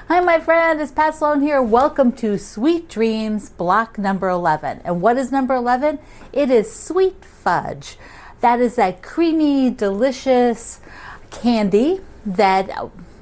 Hi, my friend, it's Pat Sloan here. Welcome to Sweet Dreams block number 11. And what is number 11? It is sweet fudge. That is that creamy, delicious candy that,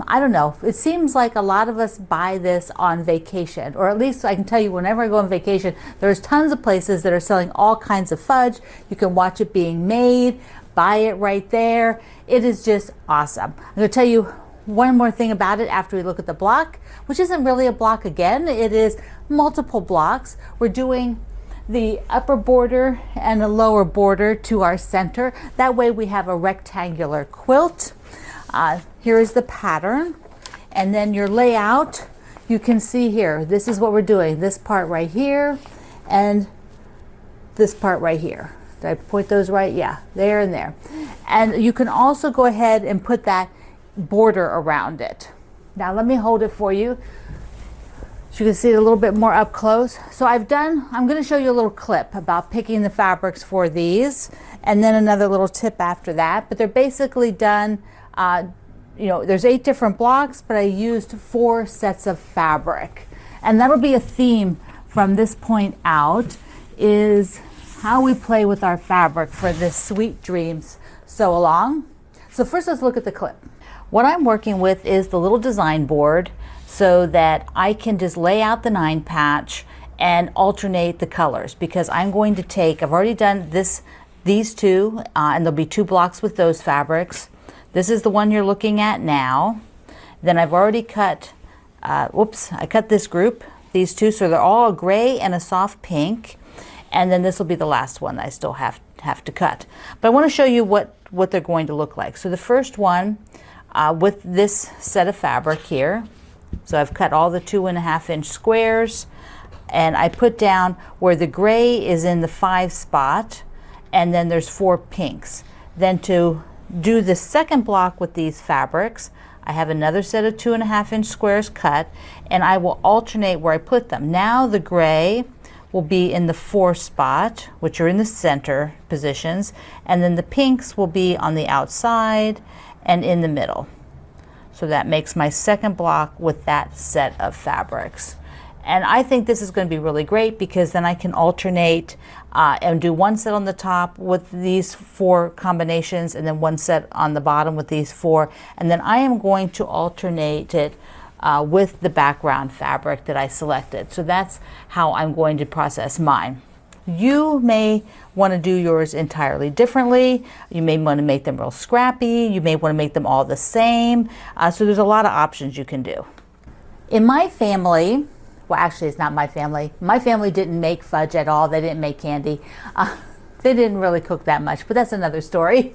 I don't know, it seems like a lot of us buy this on vacation, or at least I can tell you whenever I go on vacation, there's tons of places that are selling all kinds of fudge. You can watch it being made, buy it right there. It is just awesome. I'm going to tell you one more thing about it after we look at the block, which isn't really a block again. It is multiple blocks. We're doing the upper border and a lower border to our center. That way we have a rectangular quilt. Here is the pattern. And then your layout, you can see here, this is what we're doing. This part right here and this part right here. Did I point those right? Yeah, there and there. And you can also go ahead and put that border around it. Now let me hold it for you so you can see it a little bit more up close. So I'm going to show you a little clip about picking the fabrics for these, and then another little tip after that. But they're basically done, you know, there's 8 different blocks, but I used 4 sets of fabric. And that'll be a theme from this point out, is how we play with our fabric for this Sweet Dreams sew along. So first let's look at the clip. What I'm working with is the little design board so that I can just lay out the 9 patch and alternate the colors, because I'm going to take, I've already done these two, and there'll be 2 blocks with those fabrics. This is the one you're looking at now. Then I've already cut, I cut this group, these 2, so they're all a gray and a soft pink. And then this will be the last one that I still have to cut. But I want to show you what they're going to look like. So the first one, with this set of fabric here, so I've cut all the 2.5-inch squares, and I put down where the gray is in the 5 spot, and then there's 4 pinks. Then to do the second block with these fabrics, I have another set of 2.5-inch squares cut, and I will alternate where I put them. Now the gray will be in the 4 spot, which are in the center positions, and then the pinks will be on the outside and in the middle. So that makes my second block with that set of fabrics. And I think this is going to be really great, because then I can alternate and do 1 set on the top with these 4 combinations, and then 1 set on the bottom with these 4. And then I am going to alternate it with the background fabric that I selected. So that's how I'm going to process mine. You may want to do yours entirely differently. You may want to make them real scrappy. You may want to make them all the same. So there's a lot of options you can do. In my family, well, actually it's not my family. My family didn't make fudge at all. They didn't make candy. They didn't really cook that much, but that's another story.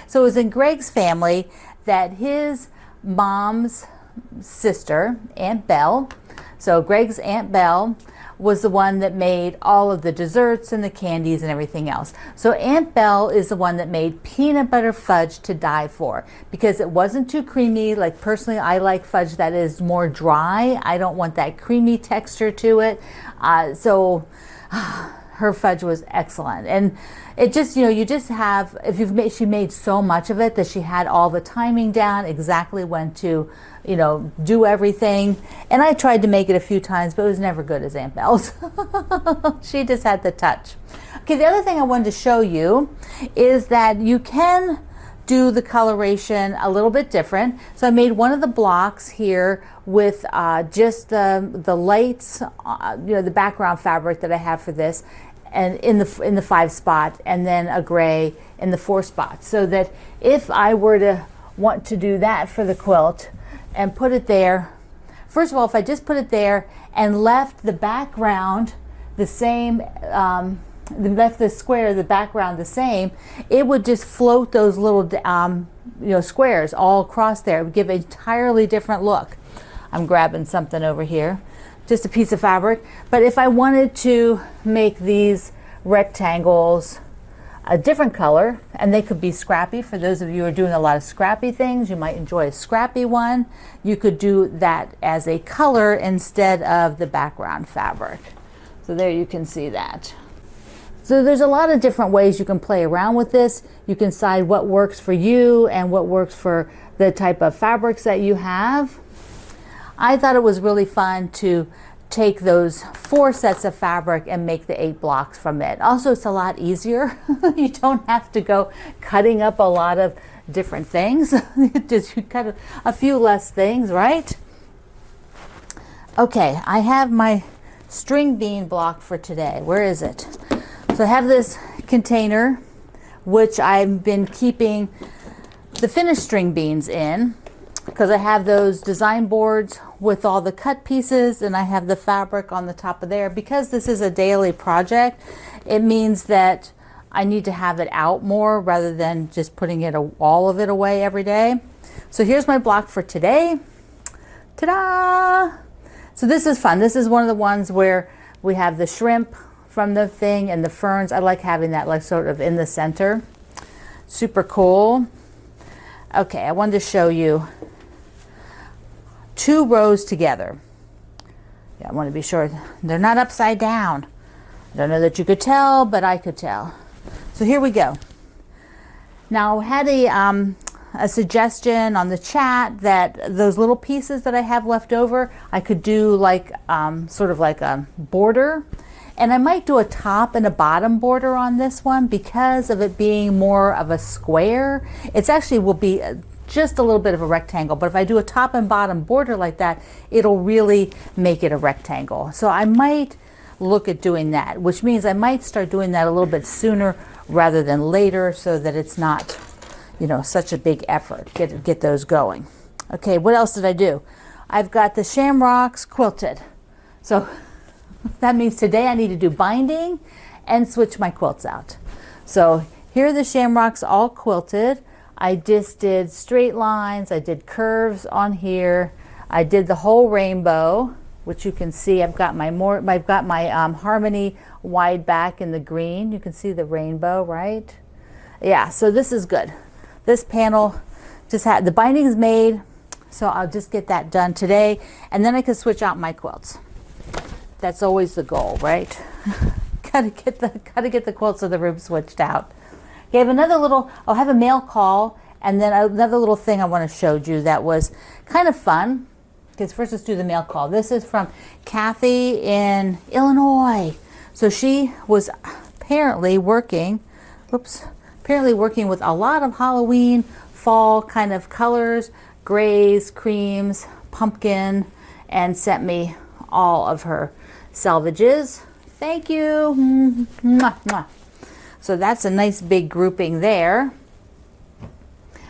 So it was in Greg's family that his mom's sister, Aunt Belle, so Greg's Aunt Belle was the one that made all of the desserts and the candies and everything else. So Aunt Belle is the one that made peanut butter fudge to die for, because it wasn't too creamy. Like, personally, I like fudge that is more dry. I don't want that creamy texture to it. So her fudge was excellent. And it just, you know, you just have, she made so much of it that she had all the timing down, exactly when to, you know, do everything. And I tried to make it a few times, but it was never good as Aunt Belle's. She just had the touch. Okay, the other thing I wanted to show you is that you can do the coloration a little bit different. So I made one of the blocks here with just the lights, you know, the background fabric that I have for this, and in the 5 spot, and then a gray in the 4 spot. So that if I were to want to do that for the quilt and put it there, first of all, if I just put it there and left the background the same, left the square, the background the same, it would just float those little you know, squares all across there. It would give an entirely different look. I'm grabbing something over here, just a piece of fabric. But if I wanted to make these rectangles a different color, and they could be scrappy, for those of you who are doing a lot of scrappy things, you might enjoy a scrappy one. You could do that as a color instead of the background fabric. So there you can see that. So there's a lot of different ways you can play around with this. You can decide what works for you and what works for the type of fabrics that you have. I thought it was really fun to take those 4 sets of fabric and make the 8 blocks from it. Also, it's a lot easier. You don't have to go cutting up a lot of different things. Just you cut a few less things, right? Okay, I have my string bean block for today. Where is it? So I have this container, which I've been keeping the finished string beans in, because I have those design boards with all the cut pieces, and I have the fabric on the top of there. Because this is a daily project, it means that I need to have it out more rather than just putting it all of it away every day. So here's my block for today. Ta-da! So this is fun. This is one of the ones where we have the shrimp from the thing and the ferns. I like having that like sort of in the center. Super cool. Okay, I wanted to show you 2 rows together. Yeah, I want to be sure they're not upside down. I don't know that you could tell, but I could tell. So here we go. Now I had a suggestion on the chat that those little pieces that I have left over, I could do like sort of like a border. And I might do a top and a bottom border on this one because of it being more of a square. It's actually will be just a little bit of a rectangle, but if I do a top and bottom border like that, it'll really make it a rectangle. So I might look at doing that, which means I might start doing that a little bit sooner rather than later, so that it's not, you know, such a big effort. Get those going. Okay, what else did I do? I've got the shamrocks quilted. So that means today I need to do binding and switch my quilts out. So here are the shamrocks all quilted. I just did straight lines, I did curves on here, I did the whole rainbow, which you can see. I've got my harmony wide back in the green. You can see the rainbow, right? Yeah, so this is good. This panel just had the bindings made, so I'll just get that done today, and then I can switch out my quilts. That's always the goal, right? gotta get the quilts of the room switched out. Okay, I have another little, I'll have a mail call, and then another little thing I want to show you that was kind of fun. Because first let's do the mail call. This is from Kathy in Illinois. So she was apparently working with a lot of Halloween, fall kind of colors, grays, creams, pumpkin, and sent me all of her selvages. Thank you. Mwah, mwah. So that's a nice big grouping there.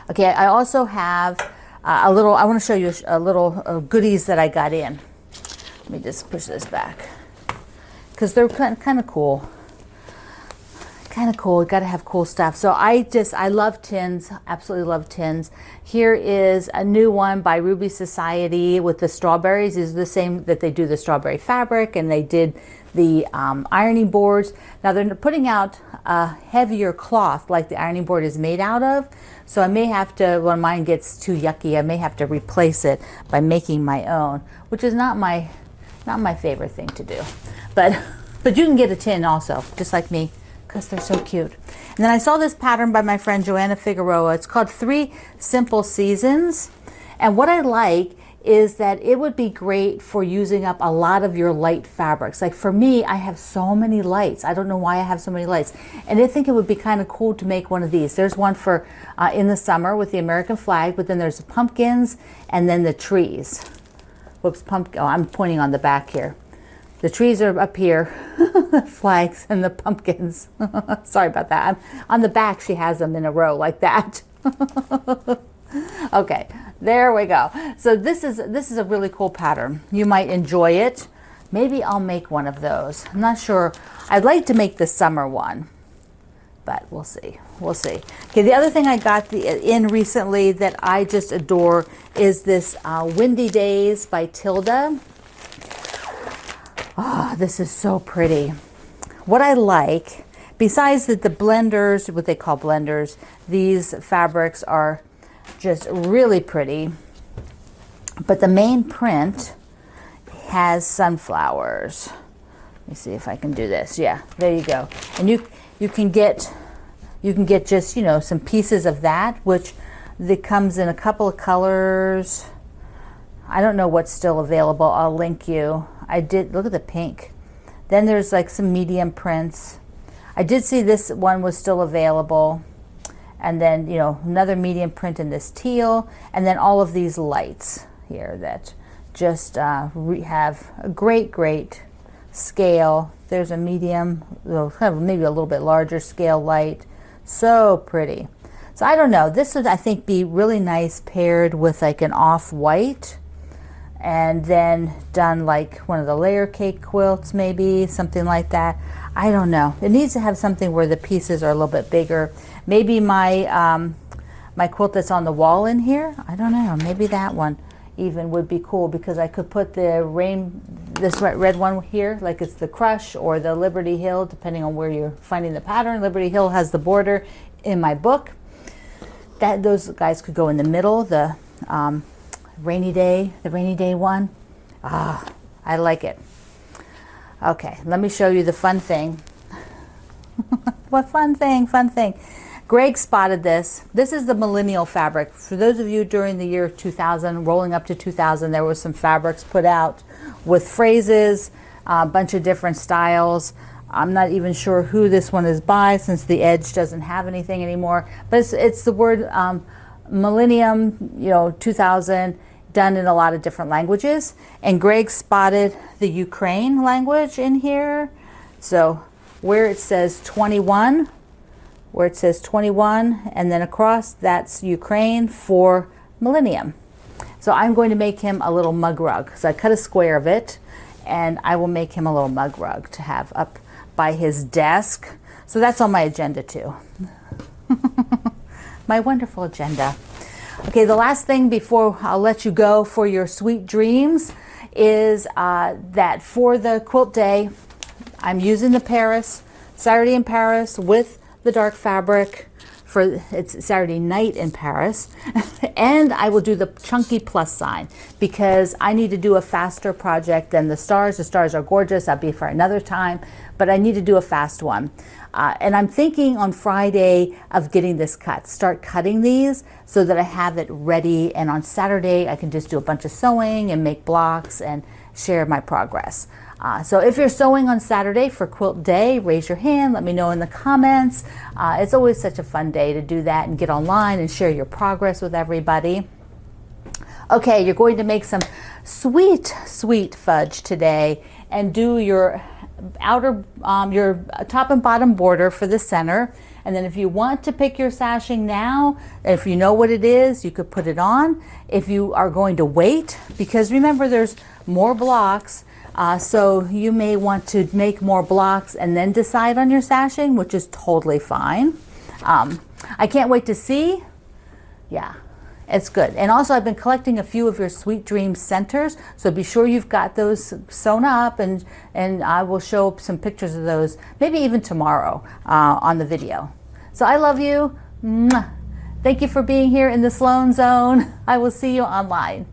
Okay, I also have a little, I want to show you a little goodies that I got in. Let me just push this back, because they're kind of cool. Kind of cool. Got to have cool stuff. So I love tins. Absolutely love tins. Here is a new one by Ruby Society with the strawberries. These are the same that they do the strawberry fabric, and they did the ironing boards. Now they're putting out a heavier cloth like the ironing board is made out of. So I may have to, when mine gets too yucky, I may have to replace it by making my own, which is not my favorite thing to do. But you can get a tin also, just like me, because they're so cute. And then I saw this pattern by my friend Joanna Figueroa. It's called 3 Simple Seasons. And what I like is that it would be great for using up a lot of your light fabrics. Like for me, I have so many lights. I don't know why I have so many lights. And I think it would be kind of cool to make one of these. There's one for in the summer with the American flag, but then there's the pumpkins and then the trees. Whoops, pumpkin. Oh, I'm pointing on the back here. The trees are up here, the flags and the pumpkins. Sorry about that. On the back, she has them in a row like that. Okay, there we go. So this is a really cool pattern. You might enjoy it. Maybe I'll make one of those. I'm not sure. I'd like to make the summer one, but we'll see. We'll see. Okay, the other thing I got in recently that I just adore is this Windy Days by Tilda. Oh, this is so pretty. What I like, besides that the blenders, what they call blenders, these fabrics are just really pretty. But the main print has sunflowers. Let me see if I can do this. Yeah, there you go. And you can get just, you know, some pieces of that, which that comes in a couple of colors. I don't know what's still available. I'll link you. I did, look at the pink. Then there's like some medium prints. I did see this one was still available. And then, you know, another medium print in this teal. And then all of these lights here that just have a great, great scale. There's a medium, kind of maybe a little bit larger scale light. So pretty. So I don't know. This would, I think, be really nice paired with like an off-white. And then done like one of the layer cake quilts, maybe something like that. I don't know. It needs to have something where the pieces are a little bit bigger. Maybe my my quilt that's on the wall in here. I don't know. Maybe that one even would be cool, because I could put this red one here, like it's the Crush or the Liberty Hill, depending on where you're finding the pattern. Liberty Hill has the border in my book. Those guys could go in the middle. The rainy day one. Ah, I like it. Okay, let me show you the fun thing. What fun thing, fun thing. Greg spotted this. This is the Millennial fabric. For those of you during the year 2000, rolling up to 2000, there was some fabrics put out with phrases, a bunch of different styles. I'm not even sure who this one is by, since the edge doesn't have anything anymore. But it's the word Millennium, you know, 2000, done in a lot of different languages. And Greg spotted the Ukraine language in here. So where it says 21, and then across, that's Ukraine for Millennium. So I'm going to make him a little mug rug. So I cut a square of it, and I will make him a little mug rug to have up by his desk. So that's on my agenda too. My wonderful agenda. Okay, the last thing before I'll let you go for your sweet dreams is that for the quilt day, I'm using the Paris, Saturday in Paris with the dark fabric. It's Saturday night in Paris. And I will do the chunky plus sign, because I need to do a faster project than the stars. The stars are gorgeous. That'll be for another time, but I need to do a fast one. And I'm thinking on Friday of getting this cut. Start cutting these so that I have it ready. And on Saturday, I can just do a bunch of sewing and make blocks and share my progress. So if you're sewing on Saturday for quilt day, raise your hand, let me know in the comments. It's always such a fun day to do that and get online and share your progress with everybody. Okay, you're going to make some sweet, sweet fudge today and do your outer, your top and bottom border for the center. And then if you want to pick your sashing now, if you know what it is, you could put it on. If you are going to wait, because remember there's more blocks, so you may want to make more blocks and then decide on your sashing, which is totally fine. I can't wait to see. Yeah, it's good. And also I've been collecting a few of your Sweet Dreams centers, so be sure you've got those sewn up, and I will show some pictures of those, maybe even tomorrow on the video. So I love you. Mwah. Thank you for being here in the Sloan Zone. I will see you online.